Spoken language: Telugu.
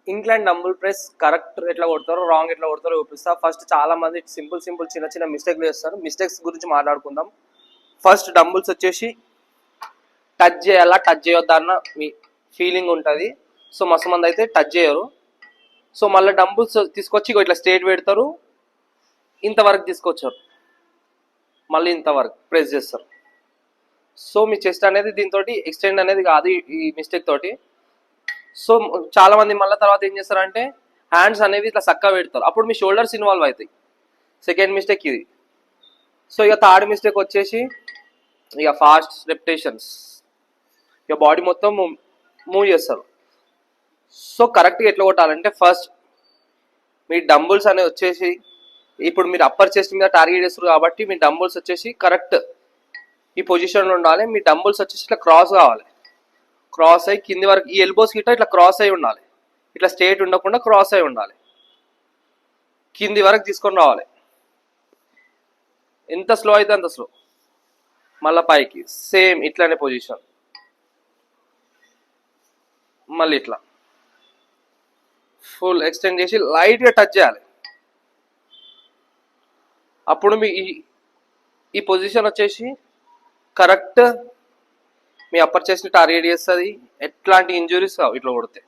ఇంక్లైన్ డంబుల్ ప్రెస్ కరెక్ట్ ఎట్లా కొడతారో రాంగ్ ఎట్లా కొడతారో చూపిస్తా. ఫస్ట్ చాలా మంది సింపుల్ చిన్న చిన్న మిస్టేక్లు చేస్తారు. మిస్టేక్స్ గురించి మాట్లాడుకుందాం. ఫస్ట్ డంబుల్స్ వచ్చేసి టచ్ చేయాలా టచ్ చేయొద్దా అన్న మీ ఫీలింగ్ ఉంటుంది. సో మస్తు మంది అయితే టచ్ చేయరు. సో మళ్ళీ డంబుల్స్ తీసుకొచ్చి ఇట్లా స్ట్రేట్ పెడతారు, ఇంతవరకు తీసుకొచ్చారు, మళ్ళీ ఇంతవరకు ప్రెస్ చేస్తారు. సో మీ చెస్ట్ అనేది దీంతో ఎక్స్టెండ్ అనేది కాదు ఈ మిస్టేక్ తోటి. సో చాలా మంది మళ్ళీ తర్వాత ఏం చేస్తారంటే హ్యాండ్స్ అనేవి ఇట్లా చక్కగా పెడతారు, అప్పుడు మీ షోల్డర్స్ ఇన్వాల్వ్ అవుతాయి. సెకండ్ మిస్టేక్ ఇది. సో ఇక థర్డ్ మిస్టేక్ వచ్చేసి ఇక ఫాస్ట్ రెప్టేషన్స్, ఇక బాడీ మొత్తం మూవ్ చేస్తారు. సో కరెక్ట్గా ఎట్లా కొట్టాలంటే ఫస్ట్ మీ డంబుల్స్ అనేవి వచ్చేసి ఇప్పుడు మీరు అప్పర్ చెస్ట్ మీద టార్గెట్ చేస్తారు కాబట్టి మీ డంబుల్స్ వచ్చేసి కరెక్ట్ ఈ పొజిషన్లో ఉండాలి. మీ డంబుల్స్ వచ్చేసి ఇట్లా క్రాస్ కావాలి, క్రాస్ అయ్యి కింది వరకు ఈ ఎల్బోస్ గిట్ట ఇట్లా క్రాస్ అయి ఉండాలి, ఇట్లా స్ట్రేట్ ఉండకుండా క్రాస్ అయి ఉండాలి, కింది వరకు తీసుకొని రావాలి. ఎంత స్లో అయితే అంత స్లో. మళ్ళీ పైకి సేమ్ ఇట్లానే పొజిషన్, మళ్ళీ ఇట్లా ఫుల్ ఎక్స్టెండ్ చేసి లైట్గా టచ్ చేయాలి. అప్పుడు మీ ఈ పొజిషన్ వచ్చేసి కరెక్ట్ మీ అప్పర్ చెస్ట్ని టార్గెట్ చేస్తుంది. ఎట్లాంటి ఇంజురీస్ కావు ఇట్లా కొడితే.